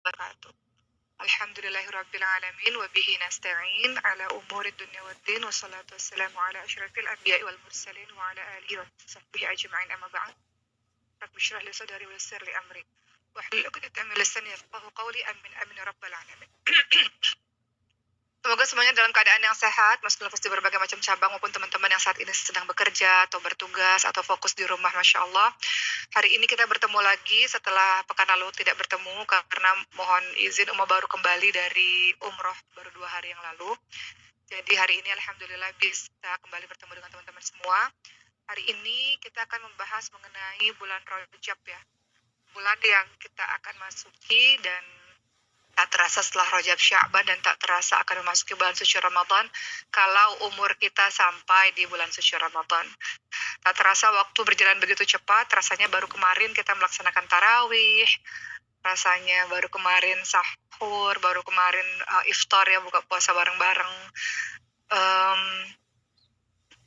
wabarakatuh. Alhamdulillahirabbil alamin wa bihi nasta'in ala umuri dunya waddin wassalatu wassalamu ala asyrafil anbiya'i wal mursalin wa ala alihi wa sahbihi ajma'in amma ba'd. Rabbi shrah li sadri wa yassir li amri wahlul 'uqdatam min lisani yafqahu qawli amin amin ya rabbal alamin. Semoga semuanya dalam keadaan yang sehat, meskipun di berbagai macam cabang maupun teman-teman yang saat ini sedang bekerja atau bertugas atau fokus di rumah, Masya Allah. Hari ini kita bertemu lagi setelah pekan lalu tidak bertemu karena mohon izin Uma baru kembali dari umroh baru 2 hari yang lalu. Jadi hari ini Alhamdulillah bisa kembali bertemu dengan teman-teman semua. Hari ini kita akan membahas mengenai bulan Rajab ya. Bulan yang kita akan masuki dan tak terasa setelah Rajab Sya'ban dan tak terasa akan memasuki bulan suci Ramadan kalau umur kita sampai di bulan suci Ramadan. Tak terasa waktu berjalan begitu cepat, rasanya baru kemarin kita melaksanakan tarawih, rasanya baru kemarin sahur, baru kemarin iftar ya, buka puasa bareng-bareng.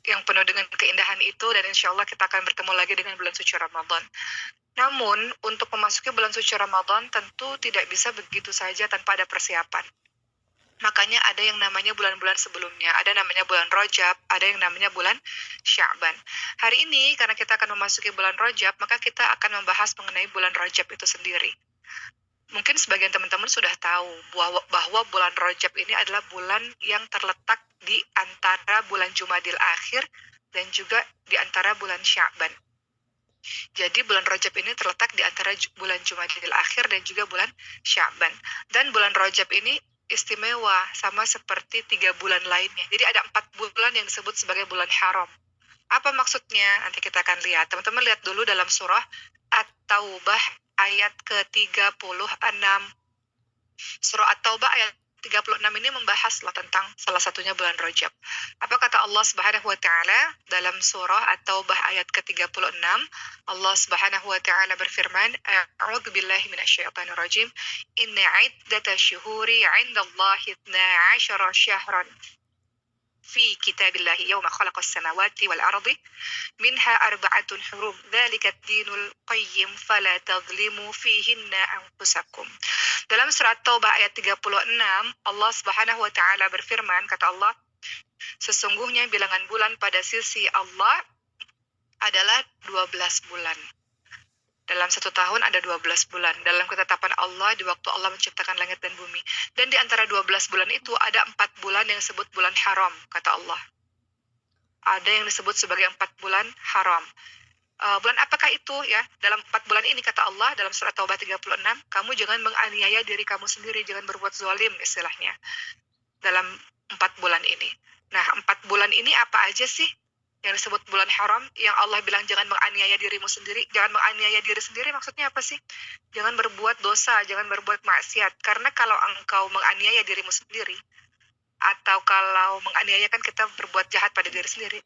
Yang penuh dengan keindahan itu, dan insya Allah kita akan bertemu lagi dengan bulan suci Ramadan. Namun, untuk memasuki bulan suci Ramadan tentu tidak bisa begitu saja tanpa ada persiapan. Makanya ada yang namanya bulan-bulan sebelumnya, ada namanya bulan Rajab, ada yang namanya bulan Sya'ban. Hari ini, karena kita akan memasuki bulan Rajab, maka kita akan membahas mengenai bulan Rajab itu sendiri. Mungkin sebagian teman-teman sudah tahu bahwa bulan Rajab ini adalah bulan yang terletak di antara bulan Jumadil Akhir dan juga di antara bulan Sya'ban. Jadi bulan Rajab ini terletak di antara bulan Jumadil Akhir dan juga bulan Sya'ban. Dan bulan Rajab ini istimewa sama seperti 3 bulan lainnya. Jadi ada 4 bulan yang disebut sebagai bulan haram. Apa maksudnya? Nanti kita akan lihat. Teman-teman lihat dulu dalam surah At-Taubah ayat ke-36. Surah At-Taubah ayat 36 ini membahas tentang salah satunya bulan Rajab. Apa kata Allah Subhanahu wa taala dalam surah At-Taubah ayat ke-36? Allah Subhanahu wa taala berfirman, A'udzu billahi minasyaitonir rajim. Inna 'iddatash syuhuri 'indallahi 12 syahran في كتاب الله يوم خلق السماوات والأرض منها 4 حرم ذلك الدين القيم فلا تظلموا فيهن أنفسكم. Dalam surat Taubah ayat 36, Allah Subhanahu wa taala berfirman, kata Allah, sesungguhnya bilangan bulan pada sisi Allah adalah 12 bulan. Dalam 1 tahun ada 12 bulan. Dalam ketetapan Allah di waktu Allah menciptakan langit dan bumi. Dan di antara 12 bulan itu ada 4 bulan yang disebut bulan haram, kata Allah. Ada yang disebut sebagai 4 bulan haram. Bulan apakah itu ya? Dalam 4 bulan ini kata Allah dalam surat Taubah 36, kamu jangan menganiaya diri kamu sendiri, jangan berbuat zalim istilahnya. Dalam 4 bulan ini. Nah, 4 bulan ini apa aja sih yang disebut bulan haram, yang Allah bilang jangan menganiaya dirimu sendiri? Jangan menganiaya diri sendiri maksudnya apa sih? Jangan berbuat dosa, jangan berbuat maksiat. Karena kalau engkau menganiaya dirimu sendiri, atau kalau menganiaya kan kita berbuat jahat pada diri sendiri.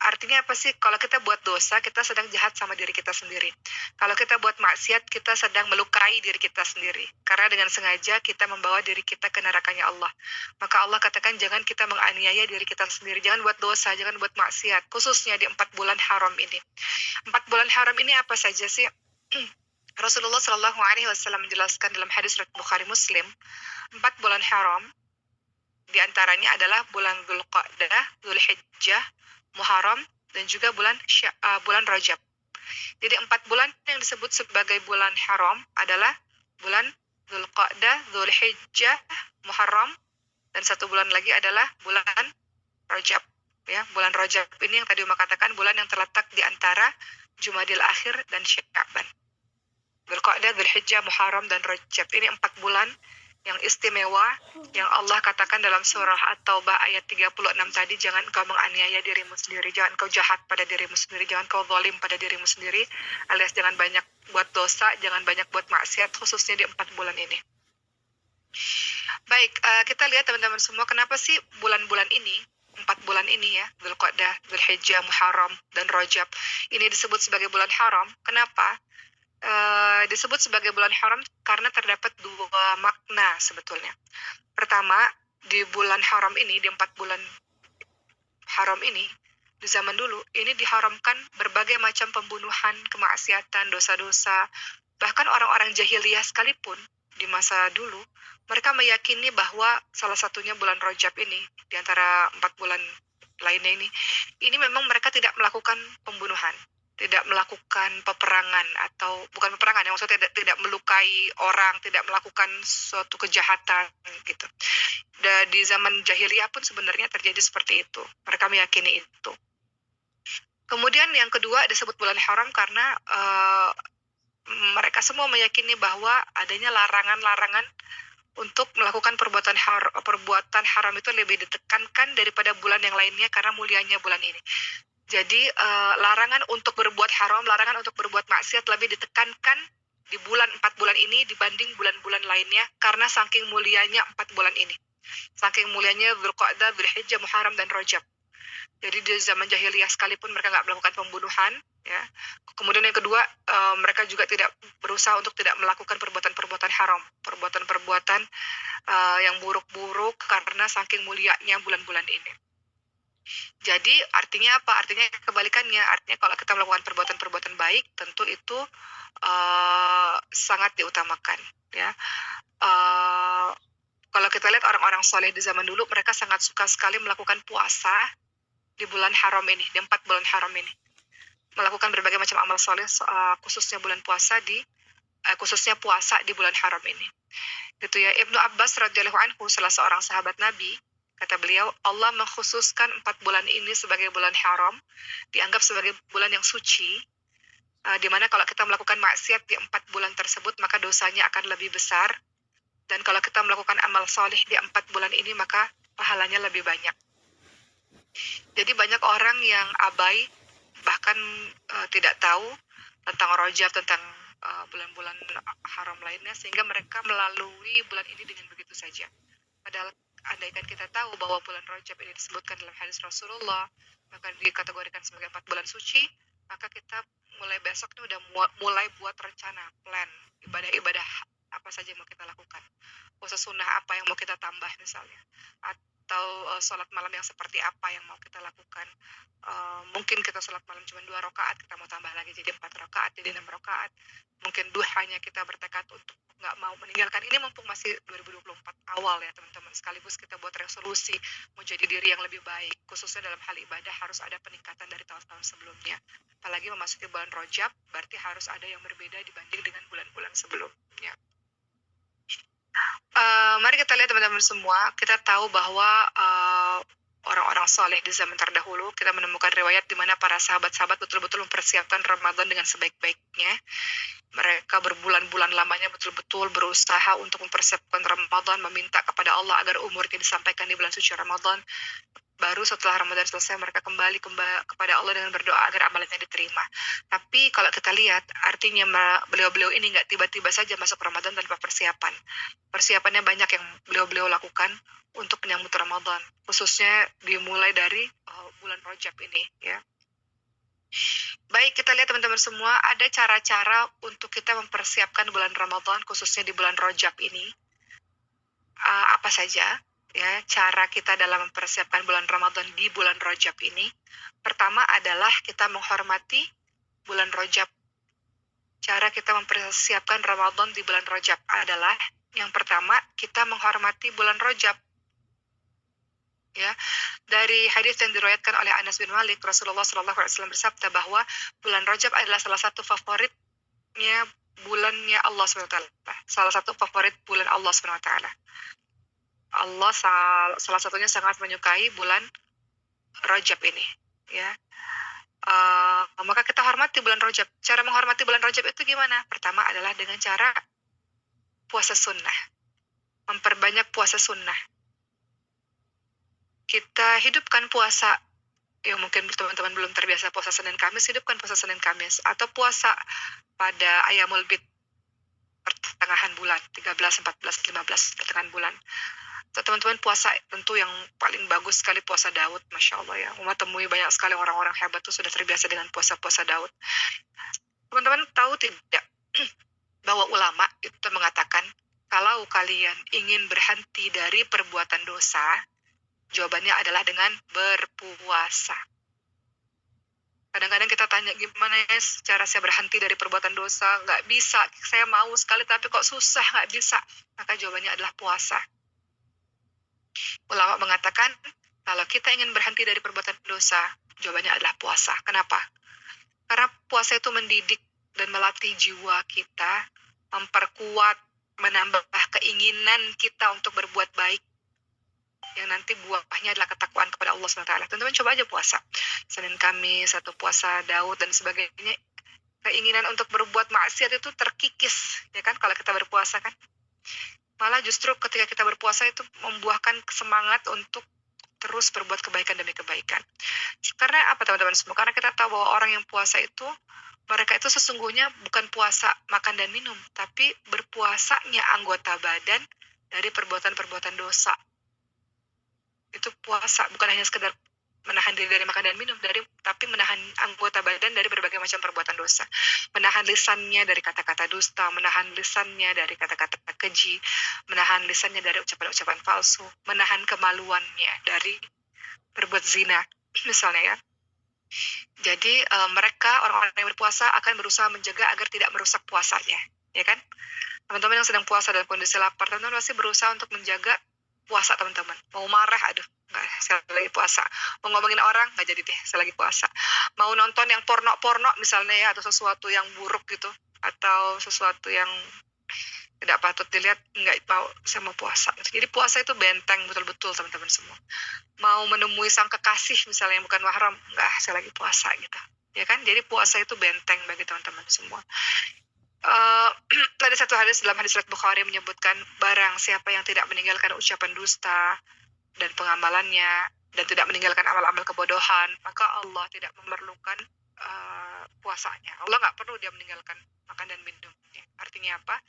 Artinya apa sih? Kalau kita buat dosa, kita sedang jahat sama diri kita sendiri. Kalau kita buat maksiat, kita sedang melukai diri kita sendiri. Karena dengan sengaja kita membawa diri kita ke nerakanya Allah. Maka Allah katakan jangan kita menganiaya diri kita sendiri. Jangan buat dosa, jangan buat maksiat. Khususnya di 4 bulan haram ini. 4 bulan haram ini apa saja sih? Rasulullah SAW menjelaskan dalam hadis riwayat Bukhari Muslim, 4 bulan haram di antaranya adalah bulan Dzulqa'dah, Dzulhijjah, Muharram, dan juga bulan Rajab. Jadi 4 bulan yang disebut sebagai bulan haram adalah bulan Dzulqa'dah, Dzulhijjah, Muharram, dan 1 bulan lagi adalah bulan Rajab. Ya, bulan Rajab ini yang tadi Uma katakan bulan yang terletak di antara Jumadil Akhir dan Sya'ban. Dzulqa'dah, Dzulhijjah, Muharram, dan Rajab. Ini 4 bulan yang istimewa yang Allah katakan dalam surah At-Taubah ayat 36 tadi, jangan engkau menganiaya dirimu sendiri, jangan engkau jahat pada dirimu sendiri, jangan engkau zalim pada dirimu sendiri, alias jangan banyak buat dosa, jangan banyak buat maksiat, khususnya di 4 bulan ini. Baik, kita lihat teman-teman semua, kenapa sih bulan-bulan ini, 4 bulan ini ya, Dzulqa'dah, Dzulhijjah, Muharram, dan Rajab, ini disebut sebagai bulan haram. Kenapa? Disebut sebagai bulan haram karena terdapat 2 makna sebetulnya. Pertama, di bulan haram ini, di 4 bulan haram ini, di zaman dulu, ini diharamkan berbagai macam pembunuhan, kemaksiatan, dosa-dosa. Bahkan orang-orang jahiliyah sekalipun, di masa dulu, mereka meyakini bahwa salah satunya bulan Rajab ini, di antara 4 bulan lainnya ini memang mereka tidak melakukan pembunuhan, tidak melakukan peperangan, atau bukan peperangan ya, maksudnya tidak melukai orang, tidak melakukan suatu kejahatan gitu. Di zaman jahiliyah pun sebenarnya terjadi seperti itu. Mereka meyakini itu. Kemudian yang kedua disebut bulan haram karena mereka semua meyakini bahwa adanya larangan-larangan untuk melakukan perbuatan haram itu lebih ditekankan daripada bulan yang lainnya karena mulianya bulan ini. Jadi larangan untuk berbuat haram, larangan untuk berbuat maksiat lebih ditekankan di 4 bulan ini dibanding bulan-bulan lainnya karena saking mulianya 4 bulan ini. Saking mulianya Dzulqa'dah, Dzulhijjah, Muharram, dan Rajab. Jadi di zaman jahiliyah sekalipun mereka nggak melakukan pembunuhan, ya. Kemudian yang kedua, mereka juga tidak berusaha untuk tidak melakukan perbuatan-perbuatan haram, perbuatan-perbuatan yang buruk-buruk karena saking mulianya bulan-bulan ini. Jadi artinya apa? Artinya kebalikannya. Artinya kalau kita melakukan perbuatan-perbuatan baik, tentu itu sangat diutamakan, ya. Kalau kita lihat orang-orang soleh di zaman dulu, mereka sangat suka sekali melakukan puasa di bulan haram ini, di 4 bulan haram ini. Melakukan berbagai macam amal soleh, khususnya bulan puasa khususnya puasa di bulan haram ini. Gitu ya. Ibnu Abbas radhiyallahu anhu, salah seorang sahabat Nabi, kata beliau, Allah mengkhususkan 4 bulan ini sebagai bulan haram, dianggap sebagai bulan yang suci, di mana kalau kita melakukan maksiat di 4 bulan tersebut, maka dosanya akan lebih besar. Dan kalau kita melakukan amal soleh di 4 bulan ini, maka pahalanya lebih banyak. Jadi banyak orang yang abai, bahkan tidak tahu tentang Rajab, tentang bulan-bulan haram lainnya, sehingga mereka melalui bulan ini dengan begitu saja. Padahal andaikan kita tahu bahwa bulan Rajab ini disebutkan dalam hadis Rasulullah, maka dikategorikan sebagai 4 bulan suci, maka kita mulai besok ini udah mulai buat rencana, plan, ibadah-ibadah apa saja yang mau kita lakukan. Puasa sunnah apa yang mau kita tambah misalnya. Atau sholat malam yang seperti apa yang mau kita lakukan. Mungkin kita sholat malam cuma 2 rakaat, kita mau tambah lagi jadi 4 rakaat, jadi 6 rakaat. Mungkin duhanya kita bertekad untuk nggak mau meninggalkan ini mumpung masih 2024 awal ya teman-teman. Sekaligus kita buat resolusi mau jadi diri yang lebih baik. Khususnya dalam hal ibadah harus ada peningkatan dari tahun-tahun sebelumnya. Apalagi memasuki bulan Rajab, berarti harus ada yang berbeda dibanding dengan bulan-bulan sebelumnya. Mari kita lihat teman-teman semua, kita tahu bahwa orang-orang soleh di zaman terdahulu, kita menemukan riwayat di mana para sahabat-sahabat betul-betul mempersiapkan Ramadan dengan sebaik-baiknya. Mereka berbulan-bulan lamanya betul-betul berusaha untuk mempersiapkan Ramadan, meminta kepada Allah agar umurnya disampaikan di bulan suci Ramadan. Baru setelah Ramadan selesai mereka kembali kepada Allah dengan berdoa agar amalannya diterima. Tapi kalau kita lihat, artinya beliau-beliau ini nggak tiba-tiba saja masuk Ramadan tanpa persiapan. Persiapannya banyak yang beliau-beliau lakukan untuk menyambut Ramadan, khususnya dimulai dari bulan Rajab ini, ya. Baik, kita lihat teman-teman semua, ada cara-cara untuk kita mempersiapkan bulan Ramadan, khususnya di bulan Rajab ini. Apa saja? Ya, cara kita dalam mempersiapkan bulan Ramadan di bulan Rajab ini. Pertama adalah kita menghormati bulan Rajab. Cara kita mempersiapkan Ramadan di bulan Rajab adalah yang pertama, kita menghormati bulan Rajab. Ya, dari hadis yang diriwayatkan oleh Anas bin Malik, Rasulullah SAW bersabda bahwa bulan Rajab adalah salah satu favoritnya bulannya Allah SWT. Salah satu favorit bulan Allah SWT. Allah salah satunya sangat menyukai bulan Rajab ini, ya. Maka kita hormati bulan Rajab. Cara menghormati bulan Rajab itu gimana? Pertama adalah dengan cara puasa sunnah, memperbanyak puasa sunnah. Kita hidupkan puasa yang mungkin teman-teman belum terbiasa puasa Senin Kamis, hidupkan puasa Senin Kamis, atau puasa pada Ayyamul Bid, pertengahan bulan, 13, 14, 15, pertengahan bulan. Teman-teman puasa tentu yang paling bagus sekali puasa Daud, Masya Allah ya. Umat temui banyak sekali orang-orang hebat tuh sudah terbiasa dengan puasa-puasa Daud. Teman-teman tahu tidak bahwa ulama itu mengatakan kalau kalian ingin berhenti dari perbuatan dosa, jawabannya adalah dengan berpuasa. Kadang-kadang kita tanya, gimana ya cara saya berhenti dari perbuatan dosa? Nggak bisa, saya mau sekali tapi kok susah, nggak bisa. Maka jawabannya adalah puasa. Ulama mengatakan, kalau kita ingin berhenti dari perbuatan dosa, jawabannya adalah puasa. Kenapa? Karena puasa itu mendidik dan melatih jiwa kita, memperkuat, menambah keinginan kita untuk berbuat baik, yang nanti buahnya adalah ketakwaan kepada Allah SWT. Teman-teman coba aja puasa Senin Kamis atau puasa Daud dan sebagainya, keinginan untuk berbuat maksiat itu terkikis, ya kan, kalau kita berpuasa kan. Malah justru ketika kita berpuasa itu membuahkan semangat untuk terus berbuat kebaikan demi kebaikan. Karena apa teman-teman semua? Karena kita tahu bahwa orang yang puasa itu, mereka itu sesungguhnya bukan puasa makan dan minum, tapi berpuasanya anggota badan dari perbuatan-perbuatan dosa. Itu puasa, bukan hanya sekedar menahan diri dari makan dan minum, tapi menahan anggota badan dari berbagai macam perbuatan dosa. Menahan lisannya dari kata-kata dusta, menahan lisannya dari kata-kata keji, menahan lisannya dari ucapan-ucapan palsu, menahan kemaluannya dari berbuat zina, misalnya ya. Jadi mereka, orang-orang yang berpuasa akan berusaha menjaga agar tidak merusak puasanya, ya kan? Teman-teman yang sedang puasa dalam kondisi lapar, teman-teman pasti berusaha untuk menjaga puasa teman-teman. Mau marah, aduh, nggak, saya lagi puasa. Mau ngomongin orang, nggak jadi deh, saya lagi puasa. Mau nonton yang porno-porno misalnya ya, atau sesuatu yang buruk gitu, atau sesuatu yang tidak patut dilihat, nggak mau, saya mau puasa. Jadi puasa itu benteng betul-betul teman-teman semua. Mau menemui sang kekasih misalnya yang bukan mahram, nggak, saya lagi puasa gitu. Ya kan, jadi puasa itu benteng bagi teman-teman semua. Ada satu hadis dalam hadis riwayat Bukhari menyebutkan, barang siapa yang tidak meninggalkan ucapan dusta dan pengamalannya dan tidak meninggalkan amal-amal kebodohan, maka Allah tidak memerlukan puasanya. Allah nggak perlu dia meninggalkan makan dan minumnya. Artinya apa?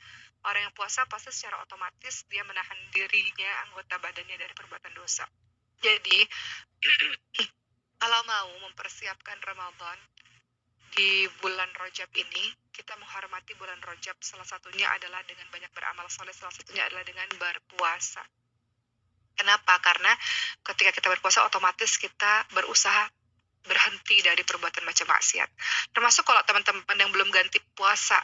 Orang yang puasa pasti secara otomatis dia menahan dirinya, anggota badannya dari perbuatan dosa. Jadi kalau mau mempersiapkan Ramadan di bulan Rajab ini, kita menghormati bulan Rajab, salah satunya adalah dengan banyak beramal soleh, salah satunya adalah dengan berpuasa. Kenapa? Karena ketika kita berpuasa, otomatis kita berusaha berhenti dari perbuatan macam maksiat. Termasuk kalau teman-teman yang belum ganti puasa,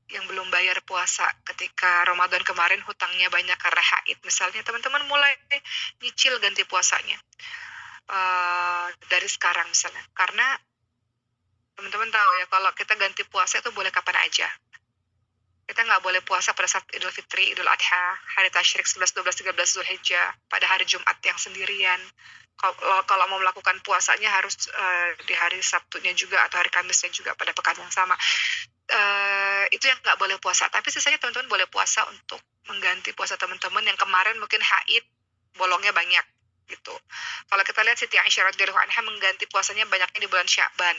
yang belum bayar puasa ketika Ramadan kemarin, hutangnya banyak karena haid misalnya, teman-teman mulai nyicil ganti puasanya dari sekarang misalnya. Karena teman-teman tahu ya, kalau kita ganti puasa itu boleh kapan aja. Kita nggak boleh puasa pada saat Idul Fitri, Idul Adha, hari Tasyrik 11, 12, 13 Zulhijjah, pada hari Jumat yang sendirian. Kalau mau melakukan puasanya harus di hari Sabtunya juga atau hari Kamisnya juga pada pekan yang sama. Itu yang nggak boleh puasa. Tapi sisanya teman-teman boleh puasa untuk mengganti puasa teman-teman yang kemarin mungkin haid, bolongnya banyak gitu. Kalau kita lihat Siti Aisyah radhiyallahu anha mengganti puasanya banyaknya di bulan Sya'ban.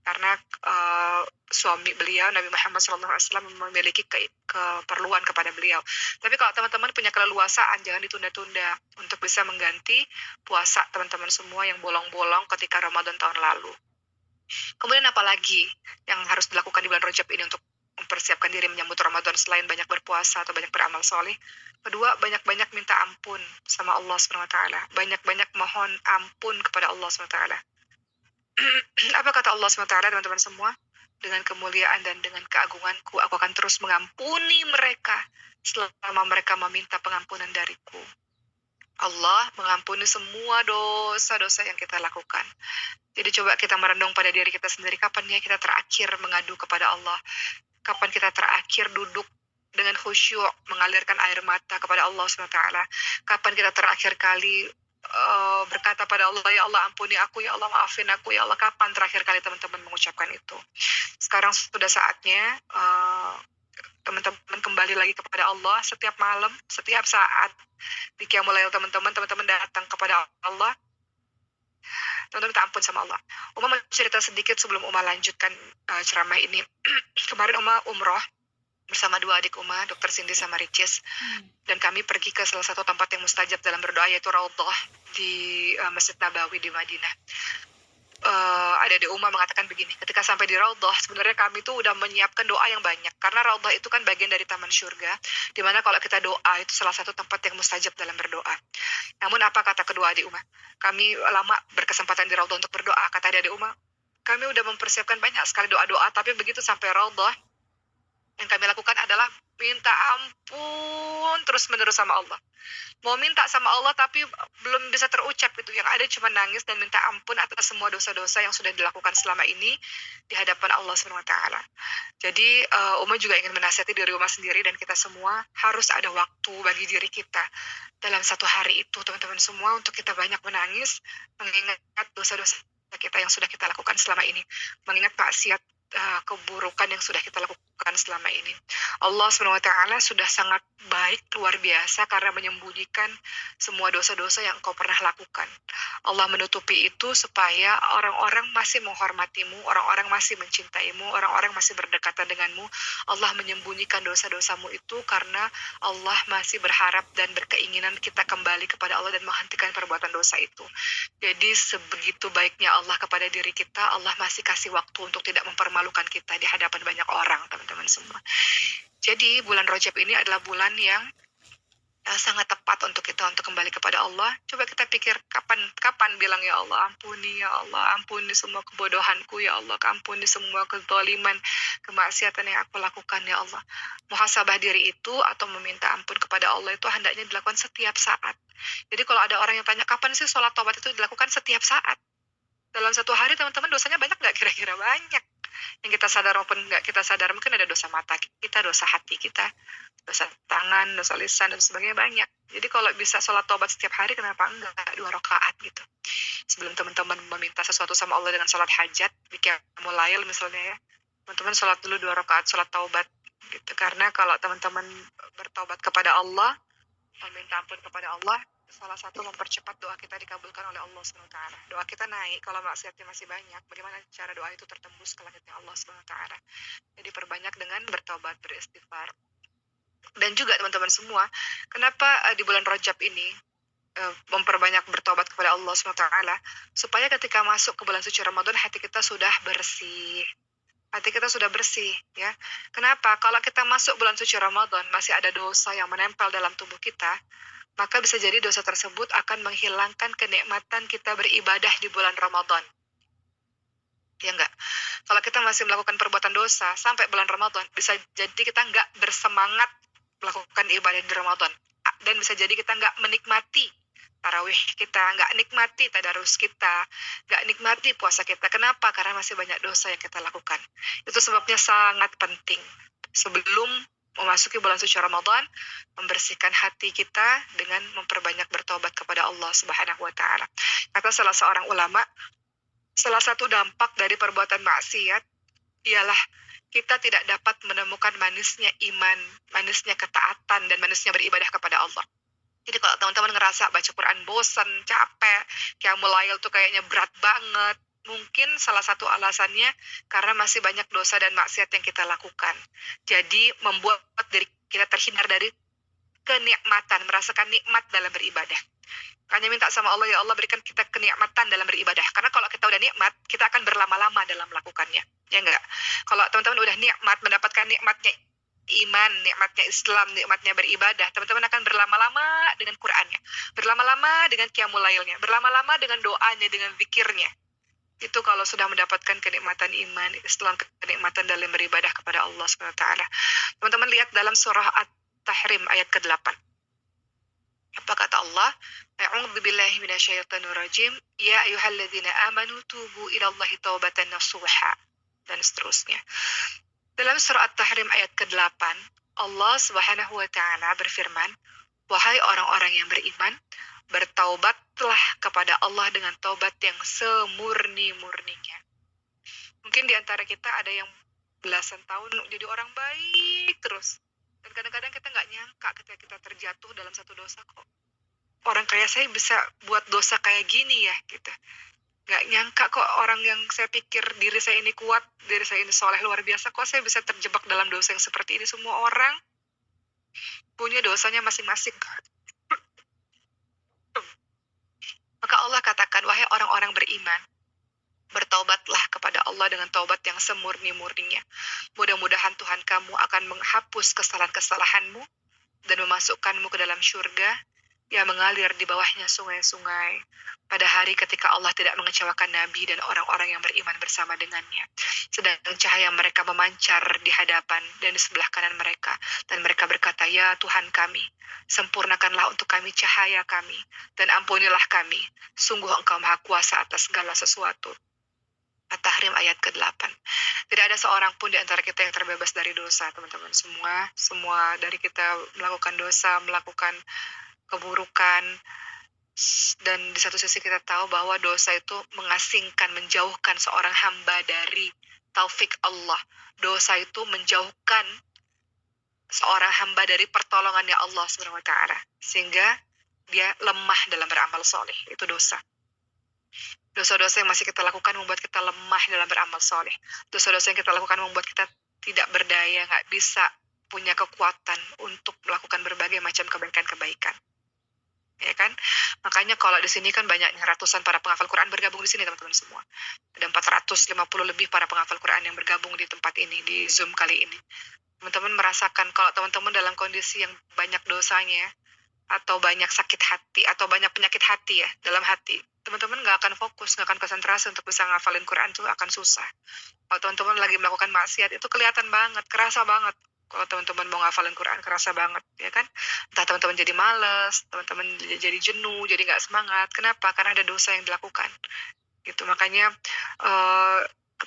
Karena suami beliau Nabi Muhammad SAW memiliki keperluan kepada beliau. Tapi kalau teman-teman punya keleluasaan, jangan ditunda-tunda untuk bisa mengganti puasa teman-teman semua yang bolong-bolong ketika Ramadan tahun lalu. Kemudian apa lagi yang harus dilakukan di bulan Rajab ini untuk mempersiapkan diri menyambut Ramadan selain banyak berpuasa atau banyak beramal soleh? Kedua, banyak-banyak minta ampun sama Allah SWT. Banyak-banyak mohon ampun kepada Allah SWT. Apa kata Allah SWT, teman-teman semua? Dengan kemuliaan dan dengan keagunganku, aku akan terus mengampuni mereka selama mereka meminta pengampunan dariku. Allah mengampuni semua dosa-dosa yang kita lakukan. Jadi coba kita merenung pada diri kita sendiri, kapan ya kita terakhir mengadu kepada Allah? Kapan kita terakhir duduk dengan khusyuk mengalirkan air mata kepada Allah SWT? Kapan kita terakhir kali berkata pada Allah, ya Allah ampuni aku, ya Allah maafin aku, ya Allah? Kapan terakhir kali teman-teman mengucapkan itu? Sekarang sudah saatnya teman-teman kembali lagi kepada Allah setiap malam, setiap saat di Qiyamul Lail teman-teman datang kepada Allah, teman-teman minta ampun sama Allah. Uma mau cerita sedikit sebelum Uma lanjutkan ceramah ini. Kemarin Uma umroh bersama dua adik Uma, Dr. Cindy sama Ricis, dan kami pergi ke salah satu tempat yang mustajab dalam berdoa, yaitu Raudhah di Masjid Nabawi di Madinah. Adik Uma mengatakan begini, ketika sampai di Raudhah, sebenarnya kami tuh udah menyiapkan doa yang banyak, karena Raudhah itu kan bagian dari taman surga, dimana kalau kita doa itu salah satu tempat yang mustajab dalam berdoa. Namun apa kata kedua adik Uma? Kami lama berkesempatan di Raudhah untuk berdoa, kata adik Uma, kami udah mempersiapkan banyak sekali doa-doa, tapi begitu sampai raudhah, yang kami lakukan adalah minta ampun terus-menerus sama Allah. Mau minta sama Allah tapi belum bisa terucap gitu. Yang ada cuma nangis dan minta ampun atas semua dosa-dosa yang sudah dilakukan selama ini di hadapan Allah Subhanahu wa taala. Jadi Uma juga ingin menasihati diri Uma sendiri dan kita semua harus ada waktu bagi diri kita dalam satu hari itu, teman-teman semua, untuk kita banyak menangis, mengingat dosa-dosa kita yang sudah kita lakukan selama ini, mengingat maksiat keburukan yang sudah kita lakukan selama ini. Allah Subhanahu wa taala sudah sangat baik, luar biasa, karena menyembunyikan semua dosa-dosa yang engkau pernah lakukan. Allah menutupi itu supaya orang-orang masih menghormatimu, orang-orang masih mencintaimu, orang-orang masih berdekatan denganmu. Allah menyembunyikan dosa-dosamu itu karena Allah masih berharap dan berkeinginan kita kembali kepada Allah dan menghentikan perbuatan dosa itu. Jadi sebegitu baiknya Allah kepada diri kita, Allah masih kasih waktu untuk tidak mempermalukan kita di hadapan banyak orang, teman-teman semua. Jadi bulan Rajab ini adalah bulan yang sangat tepat untuk kita untuk kembali kepada Allah. Coba kita pikir kapan bilang, ya Allah ampuni, ya Allah ampuni semua kebodohanku, ya Allah ampuni semua kezaliman, kemaksiatan yang aku lakukan, ya Allah. Muhasabah diri itu atau meminta ampun kepada Allah itu hendaknya dilakukan setiap saat. Jadi kalau ada orang yang tanya kapan sih sholat taubat itu dilakukan, setiap saat. Dalam satu hari, teman-teman, dosanya banyak nggak? Kira-kira banyak. Yang kita sadar maupun nggak kita sadar, mungkin ada dosa mata kita, dosa hati kita, dosa tangan, dosa lisan, dan sebagainya banyak. Jadi kalau bisa sholat taubat setiap hari, kenapa enggak 2 rakaat gitu. Sebelum teman-teman meminta sesuatu sama Allah dengan sholat hajat, qiyamul lail misalnya ya, teman-teman sholat dulu 2 rakaat sholat taubat gitu. Karena kalau teman-teman bertaubat kepada Allah, meminta ampun kepada Allah, salah satu mempercepat doa kita dikabulkan oleh Allah Subhanahu wa taala. Doa kita naik kalau maksiatnya masih banyak. Bagaimana cara doa itu tertembus ke langitnya Allah Subhanahu wa taala? Jadi perbanyak dengan bertobat, beristighfar. Dan juga teman-teman semua, kenapa di bulan Rajab ini memperbanyak bertobat kepada Allah Subhanahu wa taala, supaya ketika masuk ke bulan suci Ramadan hati kita sudah bersih. Hati kita sudah bersih, ya. Kenapa? Kalau kita masuk bulan suci Ramadan masih ada dosa yang menempel dalam tubuh kita, maka bisa jadi dosa tersebut akan menghilangkan kenikmatan kita beribadah di bulan Ramadan. Ya enggak? Kalau kita masih melakukan perbuatan dosa sampai bulan Ramadan, bisa jadi kita enggak bersemangat melakukan ibadah di Ramadan. Dan bisa jadi kita enggak menikmati tarawih kita, enggak nikmati tadarus kita, enggak nikmati puasa kita. Kenapa? Karena masih banyak dosa yang kita lakukan. Itu sebabnya sangat penting sebelum memasuki bulan suci Ramadan, membersihkan hati kita dengan memperbanyak bertobat kepada Allah Subhanahu wa taala. Kata salah seorang ulama, salah satu dampak dari perbuatan maksiat ialah kita tidak dapat menemukan manisnya iman, manisnya ketaatan, dan manisnya beribadah kepada Allah. Jadi kalau teman-teman ngerasa baca Quran bosan, capek, qiyamul lail tuh kayaknya berat banget, mungkin salah satu alasannya karena masih banyak dosa dan maksiat yang kita lakukan. Jadi membuat diri kita terhindar dari kenikmatan, merasakan nikmat dalam beribadah. Hanya minta sama Allah, ya Allah berikan kita kenikmatan dalam beribadah. Karena kalau kita udah nikmat, kita akan berlama-lama dalam melakukannya. Ya enggak? Kalau teman-teman udah nikmat, mendapatkan nikmatnya iman, nikmatnya Islam, nikmatnya beribadah, teman-teman akan berlama-lama dengan Qur'annya, berlama-lama dengan qiyamul lailnya, berlama-lama dengan doanya, dengan zikirnya. Itu kalau sudah mendapatkan kenikmatan iman, Islam, kenikmatan dalam beribadah kepada Allah SWT. Teman-teman lihat dalam surah At-Tahrim ayat ke-8. Apa kata Allah? A'udzu billahi minasyaitonir rajim. Ya ayyuhalladzina amanu tubu ilallahi taubatan nasuha. Dan seterusnya. Dalam surah At-Tahrim ayat ke-8, Allah Subhanahu wa taala berfirman, "Wahai orang-orang yang beriman, bertaubatlah kepada Allah dengan taubat yang semurni-murninya." Mungkin di antara kita ada yang belasan tahun jadi orang baik terus. Dan kadang-kadang kita nggak nyangka ketika kita terjatuh dalam satu dosa, kok orang kayak saya bisa buat dosa kayak gini ya, gitu. Nggak nyangka kok orang yang saya pikir diri saya ini kuat, diri saya ini soleh luar biasa, kok saya bisa terjebak dalam dosa yang seperti ini. Semua orang punya dosanya masing-masing. Maka Allah katakan, wahai orang-orang beriman, bertaubatlah kepada Allah dengan taubat yang semurni-murninya. Mudah-mudahan Tuhan kamu akan menghapus kesalahan-kesalahanmu dan memasukkanmu ke dalam syurga yang mengalir di bawahnya sungai-sungai. Pada hari ketika Allah tidak mengecewakan Nabi dan orang-orang yang beriman bersama dengannya. Sedang cahaya mereka memancar di hadapan dan di sebelah kanan mereka. Dan mereka berkata, "Ya Tuhan kami, sempurnakanlah untuk kami cahaya kami, dan ampunilah kami. Sungguh Engkau Maha Kuasa atas segala sesuatu." At-Tahrim ayat ke-8. Tidak ada seorang pun di antara kita yang terbebas dari dosa, teman-teman. Semua dari kita melakukan dosa, melakukan keburukan, dan di satu sisi kita tahu bahwa dosa itu mengasingkan, menjauhkan seorang hamba dari taufik Allah. Dosa itu menjauhkan seorang hamba dari pertolongannya Allah Subhanahu wa taala, sehingga dia lemah dalam beramal soleh. Itu dosa. Dosa-dosa yang masih kita lakukan membuat kita lemah dalam beramal soleh. Dosa-dosa yang kita lakukan membuat kita tidak berdaya, nggak bisa punya kekuatan untuk melakukan berbagai macam kebaikan-kebaikan. Ya kan? Makanya kalau di sini kan banyak ratusan para penghafal Quran bergabung di sini, teman-teman semua. Ada 450 lebih para penghafal Quran yang bergabung di tempat ini, di Zoom kali ini. Teman-teman merasakan kalau teman-teman dalam kondisi yang banyak dosanya, atau banyak sakit hati, atau banyak penyakit hati ya, dalam hati, teman-teman nggak akan fokus, nggak akan konsentrasi untuk bisa ngafalin Quran, itu akan susah. Kalau teman-teman lagi melakukan maksiat, itu kelihatan banget, kerasa banget. Kalau teman-teman mau ngafalin Quran, kerasa banget, ya kan? Entah teman-teman jadi malas, teman-teman jadi jenuh, jadi nggak semangat. Kenapa? Karena ada dosa yang dilakukan. Gitu, makanya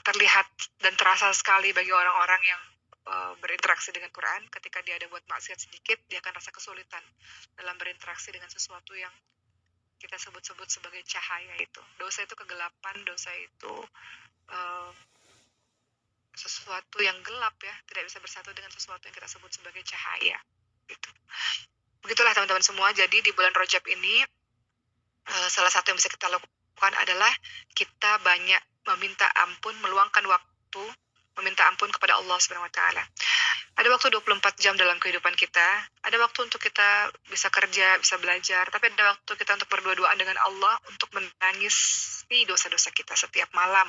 terlihat dan terasa sekali bagi orang-orang yang berinteraksi dengan Quran, ketika dia ada buat maksiat sedikit, dia akan rasa kesulitan dalam berinteraksi dengan sesuatu yang kita sebut-sebut sebagai cahaya itu. Dosa itu kegelapan, dosa itu sesuatu yang gelap ya, tidak bisa bersatu dengan sesuatu yang kita sebut sebagai cahaya. Gitu. Begitulah teman-teman semua, jadi di bulan Rajab ini salah satu yang bisa kita lakukan adalah kita banyak meminta ampun, meluangkan waktu meminta ampun kepada Allah Subhanahu wa taala. Ada waktu 24 jam dalam kehidupan kita. Ada waktu untuk kita bisa kerja, bisa belajar, tapi ada waktu kita untuk berdua-duaan dengan Allah, untuk menangisi dosa-dosa kita setiap malam.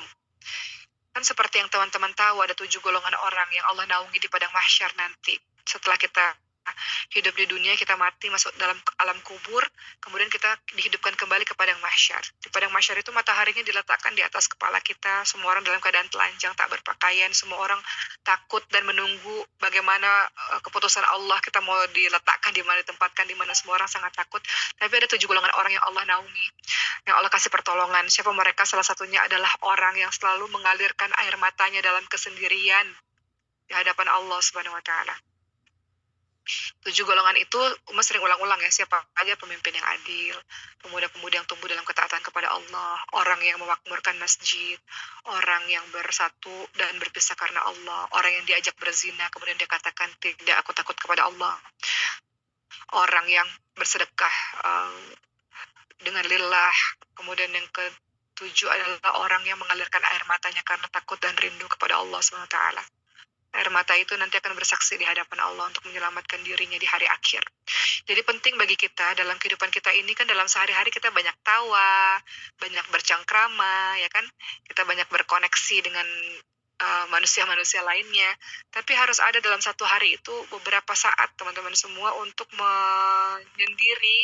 Kan seperti yang teman-teman tahu, ada 7 golongan orang yang Allah naungi di padang mahsyar nanti. Setelah kita hidup di dunia, kita mati, masuk dalam alam kubur, kemudian kita dihidupkan kembali ke padang mahsyar. Di padang mahsyar itu mataharinya diletakkan di atas kepala kita, semua orang dalam keadaan telanjang, tak berpakaian, semua orang takut dan menunggu bagaimana keputusan Allah, kita mau diletakkan di mana, ditempatkan di mana, semua orang sangat takut. Tapi ada 7 golongan orang yang Allah naungi, yang Allah kasih pertolongan. Siapa mereka? Salah satunya adalah orang yang selalu mengalirkan air matanya dalam kesendirian di hadapan Allah Subhanahu wa taala. 7 golongan itu Umat sering ulang-ulang ya, siapa aja pemimpin yang adil, pemuda-pemuda yang tumbuh dalam ketaatan kepada Allah, orang yang memakmurkan masjid, orang yang bersatu dan berpisah karena Allah, orang yang diajak berzina kemudian dia katakan tidak, aku takut kepada Allah, orang yang bersedekah dengan lillah, kemudian yang ketujuh adalah orang yang mengalirkan air matanya karena takut dan rindu kepada Allah SWT. Air mata itu nanti akan bersaksi di hadapan Allah untuk menyelamatkan dirinya di hari akhir. Jadi penting bagi kita dalam kehidupan kita ini, kan dalam sehari-hari kita banyak tawa, banyak bercengkrama, ya kan? Kita banyak berkoneksi dengan manusia-manusia lainnya. Tapi harus ada dalam satu hari itu beberapa saat, teman-teman semua, untuk menyendiri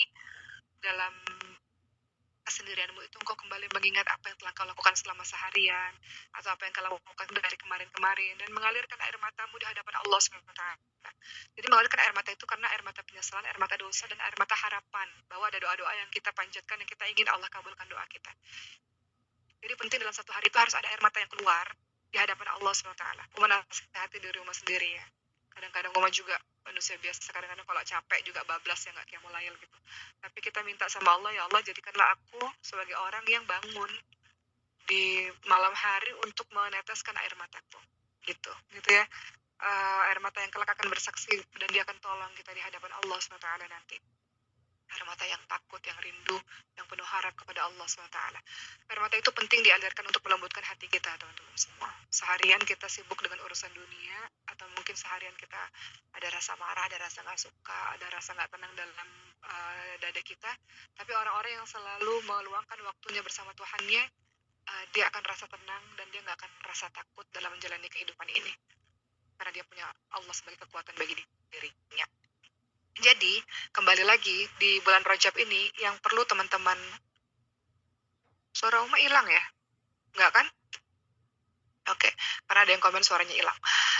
dalam kesendirianmu itu, engkau kembali mengingat apa yang telah kau lakukan selama seharian, atau apa yang kau lakukan dari kemarin-kemarin, dan mengalirkan air matamu di hadapan Allah SWT. Jadi mengalirkan air mata itu karena air mata penyesalan, air mata dosa, dan air mata harapan, bahwa ada doa-doa yang kita panjatkan, yang kita ingin Allah kabulkan doa kita. Jadi penting dalam satu hari itu harus ada air mata yang keluar di hadapan Allah SWT. Menasihati diri rumah sendiri ya. Kadang-kadang Uma juga manusia biasa, kadang-kadang kalau capek juga bablas ya, nggak qiyamul lail gitu. Tapi kita minta sama Allah, ya Allah jadikanlah aku sebagai orang yang bangun di malam hari untuk meneteskan air mataku, gitu ya. Air mata yang kelak akan bersaksi dan dia akan tolong kita di hadapan Allah SWT nanti. Air mata yang takut, yang rindu, yang penuh harap kepada Allah SWT. Air mata itu penting dialirkan untuk melembutkan hati kita, teman-teman semua. Seharian kita sibuk dengan urusan dunia, atau mungkin seharian kita ada rasa marah, ada rasa nggak suka, ada rasa nggak tenang dalam dada kita. Tapi orang-orang yang selalu meluangkan waktunya bersama Tuhannya, dia akan rasa tenang dan dia nggak akan rasa takut dalam menjalani kehidupan ini. Karena dia punya Allah sebagai kekuatan bagi dirinya. Jadi, kembali lagi di bulan Rajab ini yang perlu teman-teman. Suara Uma hilang ya? Enggak kan? Oke, karena ada yang komen suaranya hilang.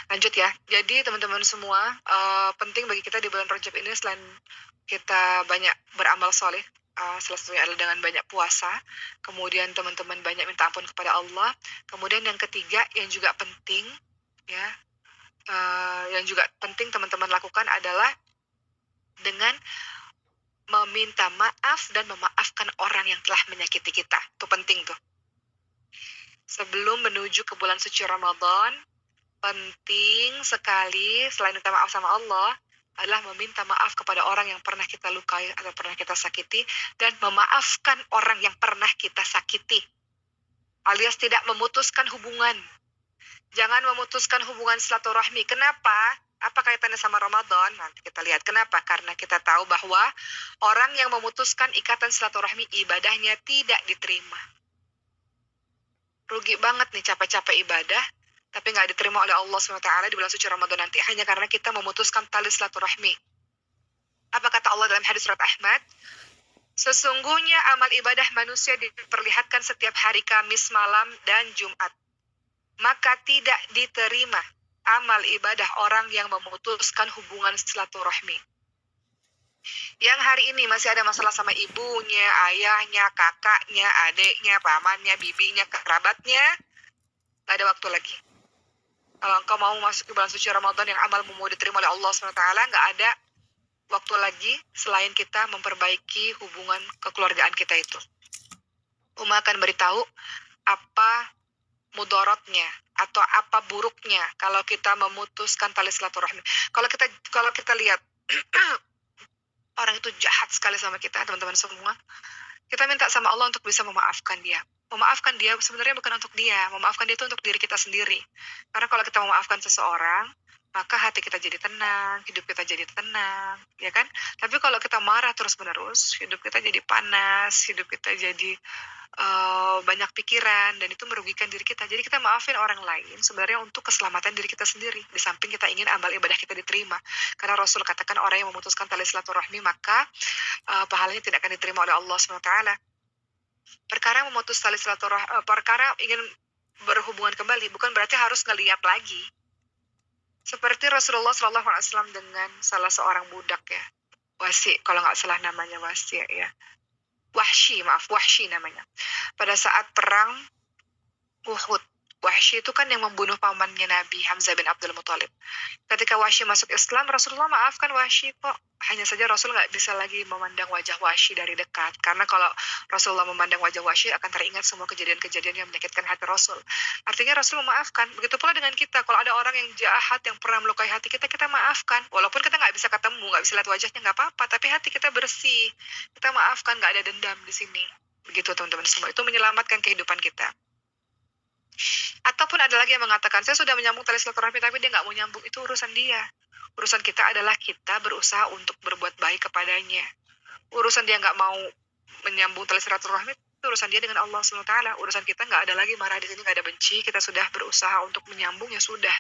Lanjut ya. Jadi teman-teman semua, penting bagi kita di bulan Rajab ini selain kita banyak beramal soleh, salah satunya adalah dengan banyak puasa, kemudian teman-teman banyak minta ampun kepada Allah, kemudian yang ketiga yang juga penting ya, yang juga penting teman-teman lakukan adalah dengan meminta maaf dan memaafkan orang yang telah menyakiti kita. Itu penting tuh. Sebelum menuju ke bulan suci Ramadan, penting sekali selain minta maaf sama Allah adalah meminta maaf kepada orang yang pernah kita lukai atau pernah kita sakiti dan memaafkan orang yang pernah kita sakiti. Alias tidak memutuskan hubungan. Jangan memutuskan hubungan silaturahmi. Kenapa? Apa kaitannya sama Ramadan? Nanti kita lihat. Kenapa? Karena kita tahu bahwa orang yang memutuskan ikatan silaturahmi ibadahnya tidak diterima. Rugi banget nih capek-capek ibadah, tapi nggak diterima oleh Allah SWT di bulan suci Ramadan nanti hanya karena kita memutuskan tali silaturahmi. Apa kata Allah dalam hadis surat Ahmad? Sesungguhnya amal ibadah manusia diperlihatkan setiap hari Kamis malam dan Jumat. Maka tidak diterima amal ibadah orang yang memutuskan hubungan silaturahmi. Yang hari ini masih ada masalah sama ibunya, ayahnya, kakaknya, adiknya, pamannya, bibinya, kerabatnya, nggak ada waktu lagi. Kalau engkau mau masuk ke bulan suci Ramadan yang amalmu mau diterima oleh Allah SWT, nggak ada waktu lagi selain kita memperbaiki hubungan kekeluargaan kita itu. Uma akan beritahu apa mudaratnya atau apa buruknya kalau kita memutuskan tali silaturahmi. Kalau kita lihat orang itu jahat sekali sama kita, teman-teman semua, kita minta sama Allah untuk bisa memaafkan dia. Memaafkan dia sebenarnya bukan untuk dia, memaafkan dia itu untuk diri kita sendiri. Karena kalau kita memaafkan seseorang, maka hati kita jadi tenang, hidup kita jadi tenang, ya kan? Tapi kalau kita marah terus-menerus, hidup kita jadi panas, hidup kita jadi banyak pikiran, dan itu merugikan diri kita. Jadi kita maafin orang lain sebenarnya untuk keselamatan diri kita sendiri. Di samping kita ingin amal ibadah kita diterima. Karena Rasul katakan orang yang memutuskan tali silaturahmi, maka pahalanya tidak akan diterima oleh Allah SWT. Perkara memutus tali silaturahmi, perkara ingin berhubungan kembali, bukan berarti harus ngeliat lagi. Seperti Rasulullah SAW dengan salah seorang budak ya, Wasi, kalau nggak salah namanya Wasi ya, Wahsy namanya. Pada saat perang Uhud, Wahsy itu kan yang membunuh pamannya Nabi Hamzah bin Abdul Muthalib. Ketika Wahsy masuk Islam, Rasulullah maafkan Wahsy kok. Hanya saja Rasul nggak bisa lagi memandang wajah Wahsy dari dekat. Karena kalau Rasulullah memandang wajah Wahsy akan teringat semua kejadian-kejadian yang menyakitkan hati Rasul. Artinya Rasul memaafkan. Begitu pula dengan kita. Kalau ada orang yang jahat, yang pernah melukai hati kita, kita maafkan. Walaupun kita nggak bisa ketemu, nggak bisa lihat wajahnya, nggak apa-apa. Tapi hati kita bersih. Kita maafkan, nggak ada dendam di sini. Begitu teman-teman semua. Itu menyelamatkan kehidupan kita. Ataupun ada lagi yang mengatakan, saya sudah menyambung tali silaturahmi tapi dia nggak mau nyambung. Itu urusan dia. Urusan kita adalah kita berusaha untuk berbuat baik kepadanya. Urusan dia nggak mau menyambung tali silaturahmi, itu urusan dia dengan Allah SWT. Urusan kita nggak ada lagi marah di sini, nggak ada benci. Kita sudah berusaha untuk menyambung, ya sudah.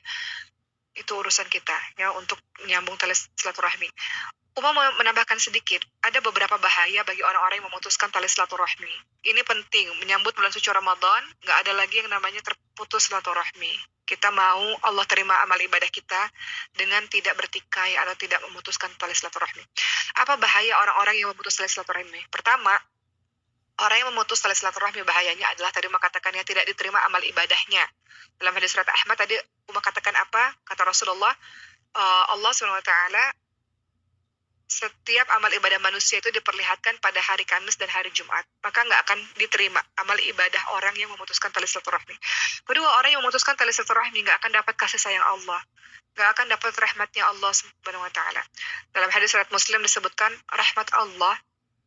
Itu urusan kita ya, untuk menyambung tali silaturahmi. Uma mau menambahkan sedikit, ada beberapa bahaya bagi orang-orang yang memutuskan tali silaturahmi. Ini penting, menyambut bulan suci Ramadan, nggak ada lagi yang namanya terputus silaturahmi. Kita mau Allah terima amal ibadah kita dengan tidak bertikai atau tidak memutuskan tali silaturahmi. Apa bahaya orang-orang yang memutus tali silaturahmi? Pertama, orang yang memutus tali silaturahmi bahayanya adalah tadi mengatakannya tidak diterima amal ibadahnya. Dalam hadis surat Ahmad tadi Uma katakan apa? Kata Rasulullah, Allah SWT, setiap amal ibadah manusia itu diperlihatkan pada hari Kamis dan hari Jumat. Maka nggak akan diterima amal ibadah orang yang memutuskan tali silaturahmi. Kedua, orang yang memutuskan tali silaturahmi nggak akan dapat kasih sayang Allah. Nggak akan dapat rahmatnya Allah Subhanahu wa Ta'ala. Dalam hadis surat Muslim disebutkan, rahmat Allah,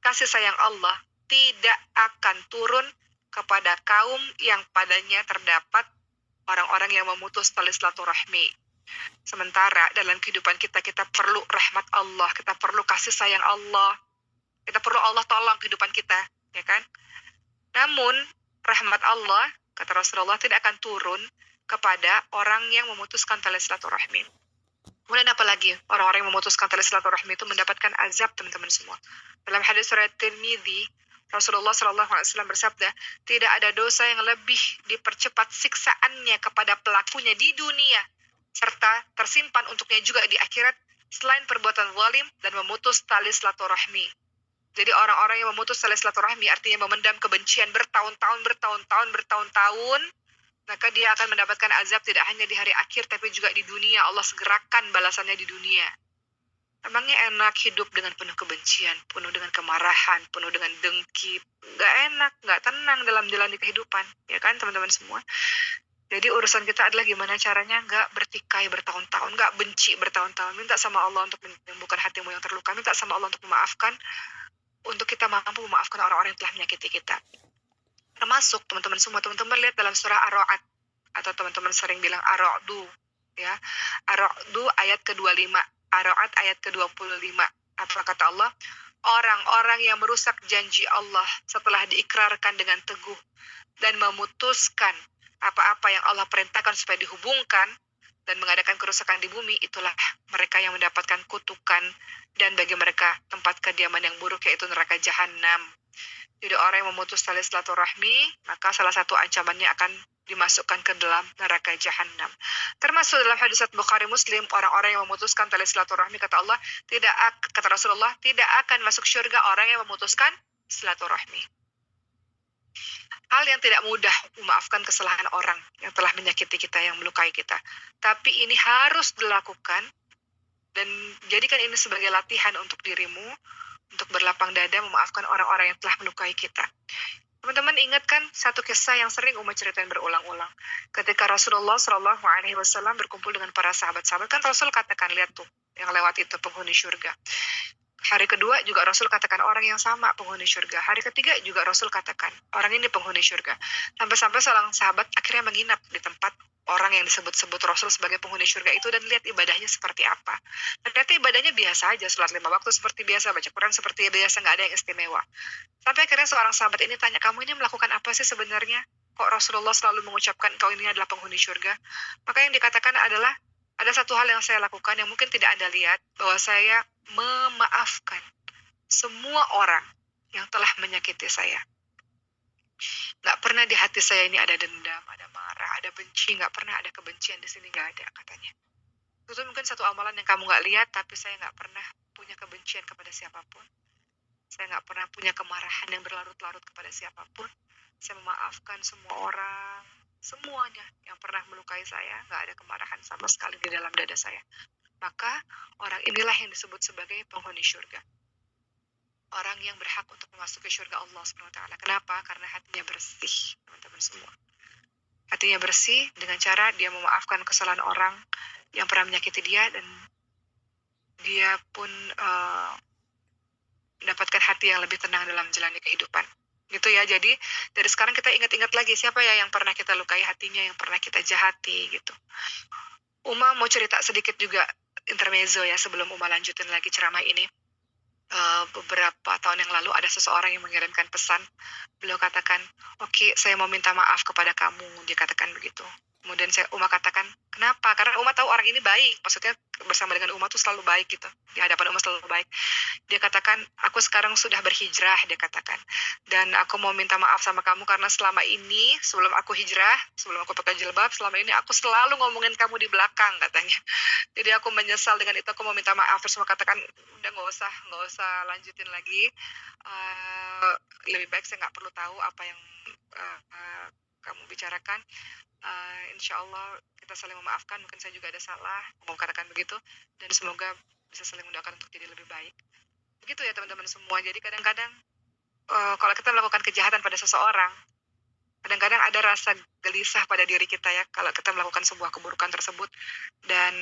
kasih sayang Allah tidak akan turun kepada kaum yang padanya terdapat orang-orang yang memutus tali silaturahmi. Sementara dalam kehidupan kita, kita perlu rahmat Allah, kita perlu kasih sayang Allah, kita perlu Allah tolong kehidupan kita, ya kan? Namun, rahmat Allah, kata Rasulullah, tidak akan turun kepada orang yang memutuskan tali silaturahmi. Kemudian apalagi orang-orang yang memutuskan tali silaturahmi itu mendapatkan azab, teman-teman semua. Dalam hadis riwayat Tirmidzi, Rasulullah SAW bersabda, tidak ada dosa yang lebih dipercepat siksaannya kepada pelakunya di dunia, serta tersimpan untuknya juga di akhirat, selain perbuatan zalim dan memutus tali silaturahmi. Jadi orang-orang yang memutus tali silaturahmi artinya memendam kebencian bertahun-tahun, maka dia akan mendapatkan azab tidak hanya di hari akhir, tapi juga di dunia. Allah segerakan balasannya di dunia. Emangnya enak hidup dengan penuh kebencian, penuh dengan kemarahan, penuh dengan dengki? Nggak enak, nggak tenang dalam jalani kehidupan. Ya kan teman-teman semua? Jadi urusan kita adalah gimana caranya nggak bertikai bertahun-tahun, nggak benci bertahun-tahun. Minta sama Allah untuk menyembuhkan hatimu yang terluka. Minta sama Allah untuk memaafkan, untuk kita mampu memaafkan orang-orang yang telah menyakiti kita. Termasuk teman-teman semua, teman-teman lihat dalam surah Ar-Ra'd, atau teman-teman sering bilang Ar-Ra'du, ya. Ar-Ra'du ayat ke-25, Ar-Ra'd ayat ke-25. Apa kata Allah? Orang-orang yang merusak janji Allah setelah diikrarkan dengan teguh dan memutuskan apa-apa yang Allah perintahkan supaya dihubungkan dan mengadakan kerusakan di bumi, itulah mereka yang mendapatkan kutukan dan bagi mereka tempat kediaman yang buruk, yaitu neraka jahanam. Jadi orang yang memutus tali silaturahmi, maka salah satu ancamannya akan dimasukkan ke dalam neraka jahanam. Termasuk dalam hadis Bukhari Muslim, orang-orang yang memutuskan tali silaturahmi, kata Allah, kata Rasulullah, tidak akan masuk surga orang yang memutuskan silaturahmi. Hal yang tidak mudah memaafkan kesalahan orang yang telah menyakiti kita, yang melukai kita. Tapi ini harus dilakukan, dan jadikan ini sebagai latihan untuk dirimu, untuk berlapang dada memaafkan orang-orang yang telah melukai kita. Teman-teman ingatkan satu kisah yang sering Uma ceritain berulang-ulang. Ketika Rasulullah SAW berkumpul dengan para sahabat-sahabat, kan Rasul katakan, lihat tuh, yang lewat itu penghuni surga. Hari kedua juga Rasul katakan orang yang sama penghuni surga. Hari ketiga juga Rasul katakan orang ini penghuni surga. Sampai-sampai seorang sahabat akhirnya menginap di tempat orang yang disebut-sebut Rasul sebagai penghuni surga itu dan lihat ibadahnya seperti apa. Ternyata ibadahnya biasa aja, sholat 5 waktu seperti biasa, baca Quran seperti biasa, nggak ada yang istimewa. Sampai akhirnya seorang sahabat ini tanya, kamu ini melakukan apa sih sebenarnya? Kok Rasulullah selalu mengucapkan kau ini adalah penghuni surga? Maka yang dikatakan adalah, ada satu hal yang saya lakukan yang mungkin tidak Anda lihat, bahwa saya memaafkan semua orang yang telah menyakiti saya. Gak pernah di hati saya ini ada dendam, ada marah, ada benci, gak pernah ada kebencian di sini, gak ada, katanya. Itu mungkin satu amalan yang kamu gak lihat, tapi saya gak pernah punya kebencian kepada siapapun. Saya gak pernah punya kemarahan yang berlarut-larut kepada siapapun. Saya memaafkan semua orang, semuanya yang pernah melukai saya, gak ada kemarahan sama sekali di dalam dada saya. Maka orang inilah yang disebut sebagai penghuni surga. Orang yang berhak untuk memasuki surga Allah SWT. Kenapa? Karena hatinya bersih, teman-teman semua. Hatinya bersih dengan cara dia memaafkan kesalahan orang yang pernah menyakiti dia, dan dia pun mendapatkan hati yang lebih tenang dalam menjalani kehidupan. Gitu ya. Jadi dari sekarang kita ingat-ingat lagi siapa ya yang pernah kita lukai hatinya, yang pernah kita jahati gitu. Uma mau cerita sedikit juga intermezzo ya sebelum Uma lanjutin lagi ceramah ini. Beberapa tahun yang lalu ada seseorang yang mengirimkan pesan. Beliau katakan, oke, saya mau minta maaf kepada kamu. Dia katakan begitu. Kemudian Uma katakan, kenapa? Karena Uma tahu orang ini baik. Maksudnya bersama dengan Uma tuh selalu baik gitu. Di hadapan Uma selalu baik. Dia katakan, aku sekarang sudah berhijrah, dia katakan. Dan aku mau minta maaf sama kamu karena selama ini, sebelum aku hijrah, sebelum aku pakai jilbab, selama ini aku selalu ngomongin kamu di belakang, katanya. Jadi aku menyesal dengan itu, aku mau minta maaf. Terus Uma katakan, udah nggak usah lanjutin lagi. Lebih baik saya nggak perlu tahu apa yang kamu bicarakan. Insya Allah kita saling memaafkan, mungkin saya juga ada salah mau katakan begitu, dan semoga bisa saling mendoakan untuk jadi lebih baik. Begitu ya teman-teman semua. Jadi kadang-kadang kalau kita melakukan kejahatan pada seseorang, kadang-kadang ada rasa gelisah pada diri kita ya kalau kita melakukan sebuah keburukan tersebut, dan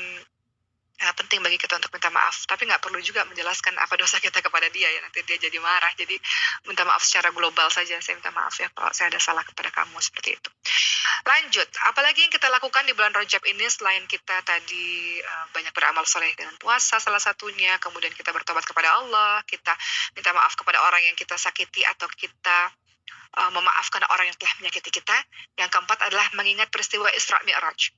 penting bagi kita untuk minta maaf, tapi nggak perlu juga menjelaskan apa dosa kita kepada dia ya, nanti dia jadi marah. Jadi minta maaf secara global saja, saya minta maaf ya kalau saya ada salah kepada kamu, seperti itu. Lanjut, apalagi yang kita lakukan di bulan Rajab ini selain kita tadi banyak beramal soleh dengan puasa salah satunya, kemudian kita bertobat kepada Allah, kita minta maaf kepada orang yang kita sakiti, atau kita memaafkan orang yang telah menyakiti kita. Yang keempat adalah mengingat peristiwa Isra Mi'raj.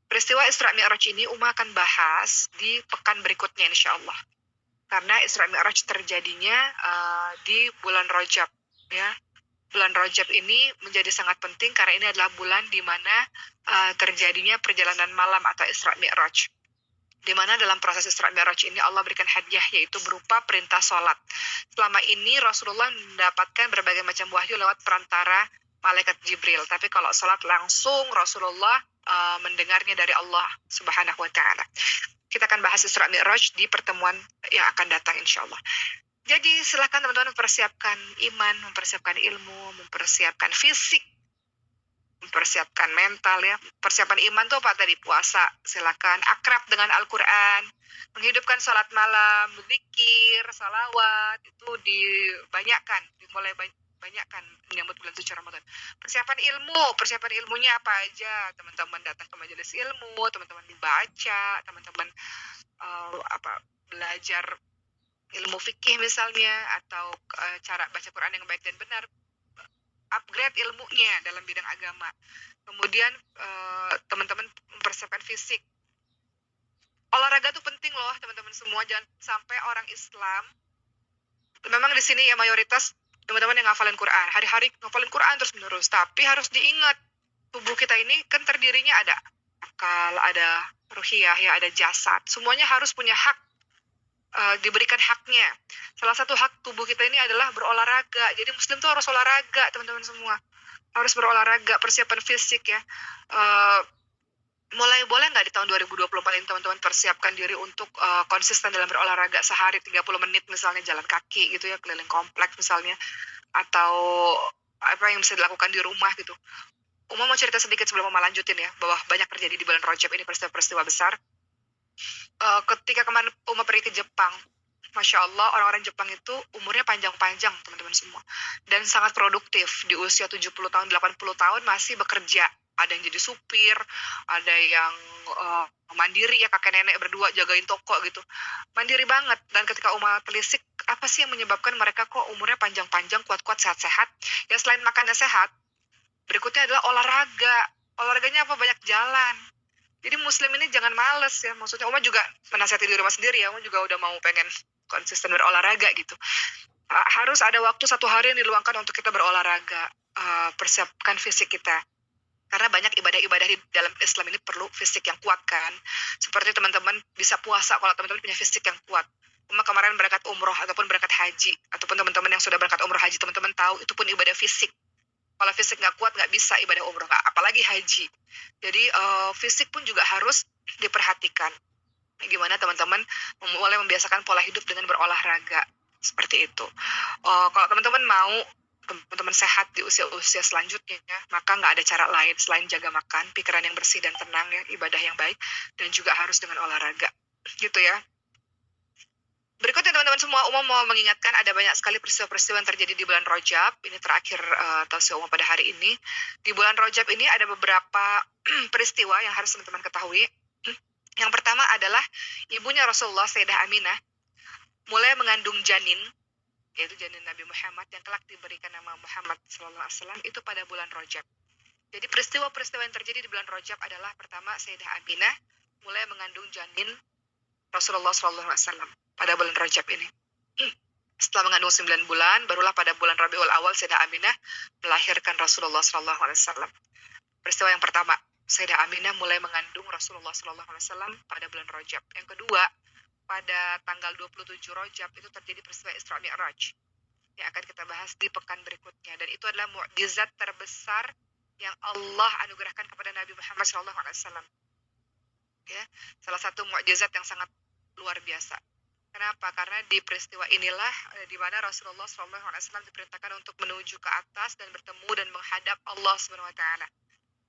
Peristiwa Isra Mi'raj ini Uma akan bahas di pekan berikutnya insya Allah. Karena Isra Mi'raj terjadinya di bulan Rajab, ya. Bulan Rajab ini menjadi sangat penting karena ini adalah bulan di mana terjadinya perjalanan malam atau Isra Mi'raj. Di mana dalam proses Isra Mi'raj ini Allah berikan hadiah yaitu berupa perintah sholat. Selama ini Rasulullah mendapatkan berbagai macam wahyu lewat perantara malaikat Jibril. Tapi kalau sholat langsung Rasulullah mendengarnya dari Allah Subhanahu wa Ta'ala. Kita akan bahas Isra Mi'raj di pertemuan yang akan datang insya Allah. Jadi silakan teman-teman mempersiapkan iman, mempersiapkan ilmu, mempersiapkan fisik, mempersiapkan mental ya. Persiapan iman tuh apa tadi? Puasa, silakan akrab dengan Al-Quran, menghidupkan sholat malam, berzikir, salawat, itu dibanyakan, dimulai banyakkan menyambut bulan suci Ramadan. Persiapan ilmunya apa aja? Teman-teman datang ke majelis ilmu, teman-teman dibaca, teman-teman belajar ilmu fikih misalnya, atau cara baca Quran yang baik dan benar, upgrade ilmunya dalam bidang agama. Kemudian teman-teman mempersiapkan fisik. Olahraga tuh penting loh teman-teman semua, jangan sampai orang Islam, memang di sini ya mayoritas teman-teman yang ngafalin Quran, hari-hari ngafalin Quran terus menerus, tapi harus diingat tubuh kita ini kan terdirinya ada akal, ada ruhiyah ya, ada jasad, semuanya harus punya hak, diberikan haknya. Salah satu hak tubuh kita ini adalah berolahraga. Jadi muslim tuh harus olahraga teman-teman semua, harus berolahraga, persiapan fisik ya. Mulai boleh nggak di tahun 2024 ini teman-teman persiapkan diri untuk konsisten dalam berolahraga, sehari 30 menit misalnya jalan kaki gitu ya, keliling kompleks misalnya, atau apa yang bisa dilakukan di rumah gitu. Uma mau cerita sedikit sebelum Uma lanjutin ya, bahwa banyak terjadi di bulan Rajab ini peristiwa-peristiwa besar. Ketika kemarin Uma pergi ke Jepang, Masya Allah, orang-orang Jepang itu umurnya panjang-panjang teman-teman semua, dan sangat produktif. Di usia 70 tahun, 80 tahun masih bekerja. Ada yang jadi supir, ada yang mandiri ya, kakek nenek berdua jagain toko gitu. Mandiri banget. Dan ketika Uma telisik, apa sih yang menyebabkan mereka kok umurnya panjang-panjang, kuat-kuat, sehat-sehat? Ya selain makannya sehat, berikutnya adalah olahraga. Olahraganya apa? Banyak jalan. Jadi muslim ini jangan males ya. Maksudnya Uma juga menasihati di rumah sendiri ya. Uma juga udah mau pengen konsisten berolahraga gitu. Harus ada waktu 1 hari yang diluangkan untuk kita berolahraga. Persiapkan fisik kita. Karena banyak ibadah-ibadah di dalam Islam ini perlu fisik yang kuat kan. Seperti teman-teman bisa puasa kalau teman-teman punya fisik yang kuat. Uma kemarin berangkat umroh ataupun berangkat haji, ataupun teman-teman yang sudah berangkat umroh haji, teman-teman tahu itu pun ibadah fisik. Kalau fisik nggak kuat nggak bisa ibadah umroh, apalagi haji. Jadi fisik pun juga harus diperhatikan. Gimana teman-teman mulai membiasakan pola hidup dengan berolahraga seperti itu. Kalau teman-teman mau teman-teman sehat di usia-usia selanjutnya, maka nggak ada cara lain selain jaga makan, pikiran yang bersih dan tenang ya, ibadah yang baik, dan juga harus dengan olahraga, gitu ya. Berikutnya teman-teman semua, Uma mau mengingatkan ada banyak sekali peristiwa-peristiwa yang terjadi di bulan Rajab. Ini terakhir tausiah Uma pada hari ini. Di bulan Rajab ini ada beberapa peristiwa yang harus teman-teman ketahui. Yang pertama adalah ibunya Rasulullah, Sayyidah Aminah, mulai mengandung janin, yaitu janin Nabi Muhammad yang kelak diberikan nama Muhammad SAW, itu pada bulan Rajab. Jadi peristiwa-peristiwa yang terjadi di bulan Rajab adalah pertama, Sayyidah Aminah mulai mengandung janin Rasulullah SAW pada bulan Rajab ini. Setelah mengandung 9 bulan, barulah pada bulan Rabiul Awal Sayyidah Aminah melahirkan Rasulullah SAW. Peristiwa yang pertama, Sayyidah Aminah mulai mengandung Rasulullah SAW pada bulan Rajab. Yang kedua, pada tanggal 27 Rajab itu terjadi peristiwa Isra Mi'raj yang akan kita bahas di pekan berikutnya. Dan itu adalah mukjizat terbesar yang Allah anugerahkan kepada Nabi Muhammad SAW. Ya, salah satu mukjizat yang sangat luar biasa. Kenapa? Karena di peristiwa inilah di mana Rasulullah SAW diperintahkan untuk menuju ke atas dan bertemu dan menghadap Allah Subhanahu Wa Taala.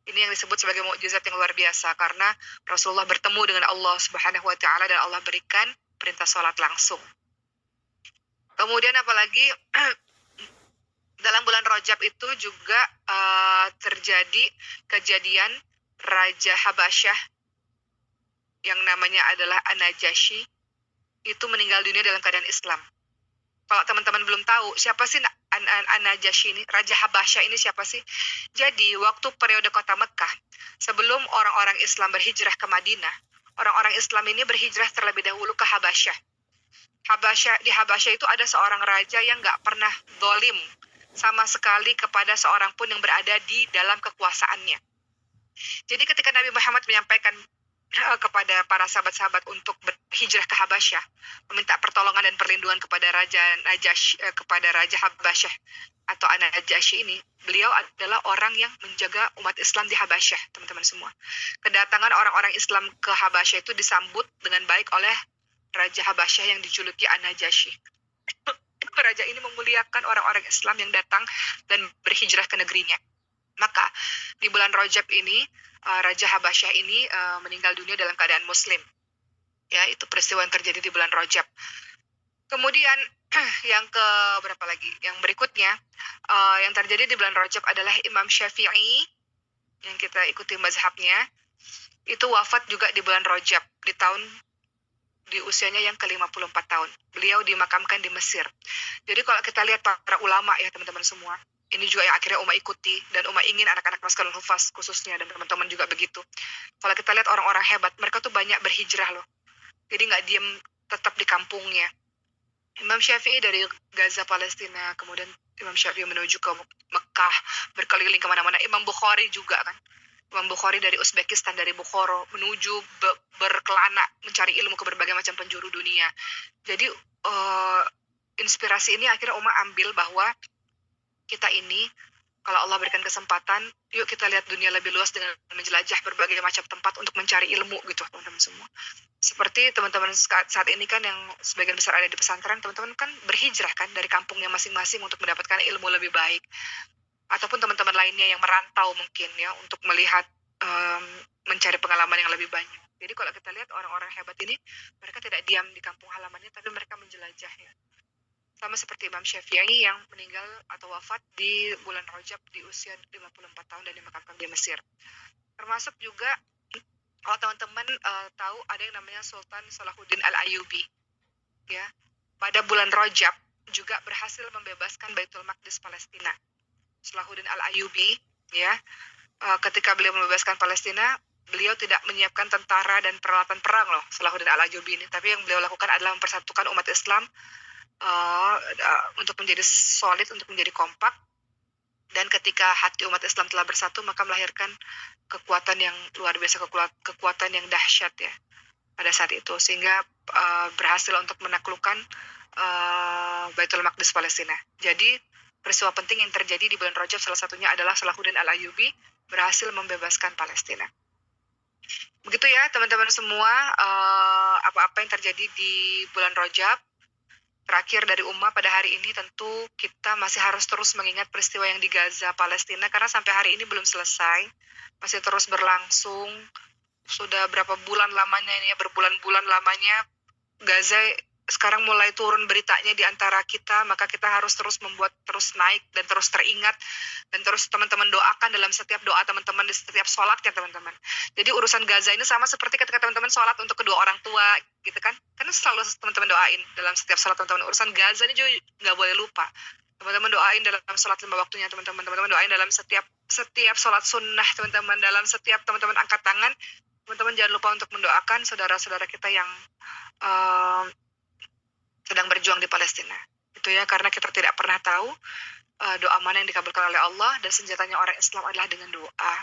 Ini yang disebut sebagai mukjizat yang luar biasa karena Rasulullah bertemu dengan Allah Subhanahu Wa Taala dan Allah berikan perintah sholat langsung. Kemudian apalagi dalam bulan Rajab itu juga terjadi kejadian Raja Habasyah yang namanya adalah An-Najasyi itu meninggal dunia dalam keadaan Islam. Kalau teman-teman belum tahu siapa sih An-Najasyi ini, Raja Habasyah ini siapa sih? Jadi waktu periode kota Mekah, sebelum orang-orang Islam berhijrah ke Madinah, orang-orang Islam ini berhijrah terlebih dahulu ke Habasyah. Di Habasyah itu ada seorang raja yang nggak pernah dolim sama sekali kepada seorang pun yang berada di dalam kekuasaannya. Jadi ketika Nabi Muhammad menyampaikan kepada para sahabat-sahabat untuk berhijrah ke Habasyah, meminta pertolongan dan perlindungan kepada kepada Raja Habasyah atau An-Najasyi ini, beliau adalah orang yang menjaga umat Islam di Habasyah, teman-teman semua. Kedatangan orang-orang Islam ke Habasyah itu disambut dengan baik oleh Raja Habasyah yang dijuluki An-Najasyi. Raja ini memuliakan orang-orang Islam yang datang dan berhijrah ke negerinya. Maka di bulan Rajab ini Raja Habasyah ini meninggal dunia dalam keadaan muslim. Ya, itu peristiwa yang terjadi di bulan Rajab. Kemudian yang ke berapa lagi? Yang berikutnya yang terjadi di bulan Rajab adalah Imam Syafi'i yang kita ikuti mazhabnya. Itu wafat juga di bulan Rajab di usianya yang ke-54 tahun. Beliau dimakamkan di Mesir. Jadi kalau kita lihat para ulama ya teman-teman semua, ini juga yang akhirnya Uma ikuti, dan Uma ingin anak-anak Maskalul Hufaz khususnya, dan teman-teman juga begitu. Kalau kita lihat orang-orang hebat, mereka tuh banyak berhijrah loh. Jadi nggak diem tetap di kampungnya. Imam Syafi'i dari Gaza, Palestina, kemudian Imam Syafi'i menuju ke Mekah, berkeliling kemana-mana. Imam Bukhari juga kan. Imam Bukhari dari Uzbekistan, dari Bukhara, menuju berkelana, mencari ilmu ke berbagai macam penjuru dunia. Jadi inspirasi ini akhirnya Uma ambil bahwa kita ini, kalau Allah berikan kesempatan, yuk kita lihat dunia lebih luas dengan menjelajah berbagai macam tempat untuk mencari ilmu gitu, teman-teman semua. Seperti teman-teman saat ini kan yang sebagian besar ada di pesantren, teman-teman kan berhijrah kan dari kampungnya masing-masing untuk mendapatkan ilmu lebih baik. Ataupun teman-teman lainnya yang merantau mungkin ya, untuk melihat, mencari pengalaman yang lebih banyak. Jadi kalau kita lihat orang-orang hebat ini, mereka tidak diam di kampung halamannya, tapi mereka menjelajah ya. Sama seperti Imam Syafi'i yang meninggal atau wafat di bulan Rajab di usia 54 tahun dan dimakamkan di Mesir. Termasuk juga kalau teman-teman tahu ada yang namanya Sultan Salahuddin Al-Ayyubi. Ya. Pada bulan Rajab juga berhasil membebaskan Baitul Maqdis Palestina. Salahuddin Al-Ayyubi ya, ketika beliau membebaskan Palestina, beliau tidak menyiapkan tentara dan peralatan perang loh, Salahuddin Al-Ayyubi ini, tapi yang beliau lakukan adalah mempersatukan umat Islam untuk menjadi solid, untuk menjadi kompak. Dan ketika hati umat Islam telah bersatu, maka melahirkan kekuatan yang luar biasa, kekuatan yang dahsyat ya pada saat itu, sehingga berhasil untuk menaklukkan Baitul Maqdis Palestina. Jadi peristiwa penting yang terjadi di bulan Rajab salah satunya adalah Salahuddin Al-Ayyubi berhasil membebaskan Palestina. Begitu ya teman-teman semua, apa-apa yang terjadi di bulan Rajab. Terakhir dari Uma pada hari ini, tentu kita masih harus terus mengingat peristiwa yang di Gaza, Palestina, karena sampai hari ini belum selesai, masih terus berlangsung. Sudah berapa bulan lamanya ini ya, berbulan-bulan lamanya Gaza sekarang mulai turun beritanya di antara kita, maka kita harus terus membuat terus naik dan terus teringat, dan terus teman-teman doakan dalam setiap doa teman-teman, di setiap sholat ya teman-teman. Jadi urusan Gaza ini sama seperti ketika teman-teman sholat untuk kedua orang tua gitu kan selalu teman-teman doain dalam setiap sholat teman-teman. Urusan Gaza ini juga nggak boleh lupa, teman-teman doain dalam sholat 5 waktunya teman-teman doain dalam setiap sholat sunnah teman-teman, dalam setiap teman-teman angkat tangan, teman-teman jangan lupa untuk mendoakan saudara-saudara kita yang sedang berjuang di Palestina. Itu ya, karena kita tidak pernah tahu doa mana yang dikabulkan oleh Allah, dan senjatanya orang Islam adalah dengan doa.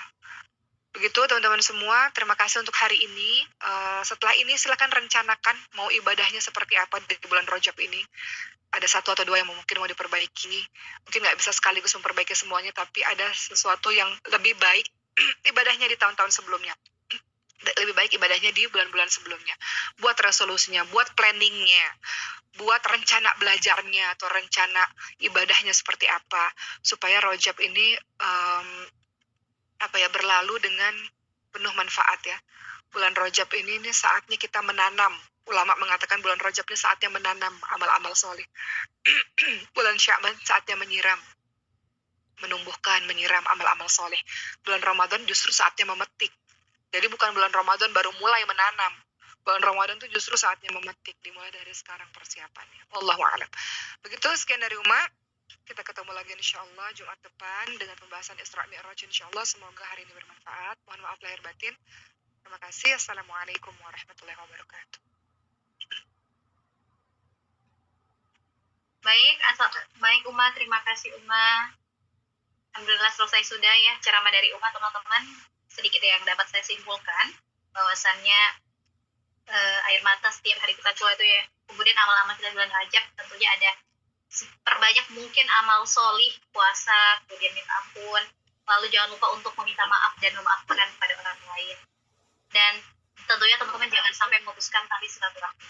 Begitu teman-teman semua, terima kasih untuk hari ini. Setelah ini silakan rencanakan mau ibadahnya seperti apa di bulan Rajab ini. Ada 1 atau 2 yang mungkin mau diperbaiki. Mungkin nggak bisa sekaligus memperbaiki semuanya, tapi ada sesuatu yang lebih baik ibadahnya di tahun-tahun sebelumnya. Lebih baik ibadahnya di bulan-bulan sebelumnya. Buat resolusinya, buat planningnya, buat rencana belajarnya atau rencana ibadahnya seperti apa, supaya Rajab ini berlalu dengan penuh manfaat ya. Bulan Rajab ini saatnya kita menanam. Ulama mengatakan bulan Rajab ini saatnya menanam amal-amal soleh. Bulan Sya'ban saatnya menyiram, menumbuhkan, menyiram amal-amal soleh. Bulan Ramadan justru saatnya memetik. Jadi bukan bulan Ramadan baru mulai menanam. Bulan Ramadan itu justru saatnya memetik, dimulai dari sekarang persiapannya. Wallahu a'lam. Begitu, sekian dari Uma. Kita ketemu lagi insya Allah Jumat depan dengan pembahasan Isra Mi'raj insya Allah. Semoga hari ini bermanfaat. Mohon maaf lahir batin. Terima kasih. Assalamualaikum warahmatullahi wabarakatuh. Baik Uma, terima kasih Uma. Alhamdulillah selesai sudah ya ceramah dari Uma, teman-teman. Sedikit yang dapat saya simpulkan bahwasannya air mata setiap hari kita keluar itu ya. Kemudian amal-amal kita bulan Rajab tentunya ada perbanyak mungkin amal solih, puasa, kemudian minta ampun. Lalu jangan lupa untuk meminta maaf dan memaafkan pada orang lain. Dan tentunya teman-teman jangan sampai memutuskan tali silaturahmi.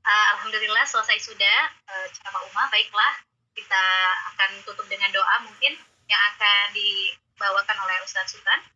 Alhamdulillah selesai sudah ceramah Uma. Baiklah, kita akan tutup dengan doa mungkin yang akan dibawakan oleh Ustadz Sultan.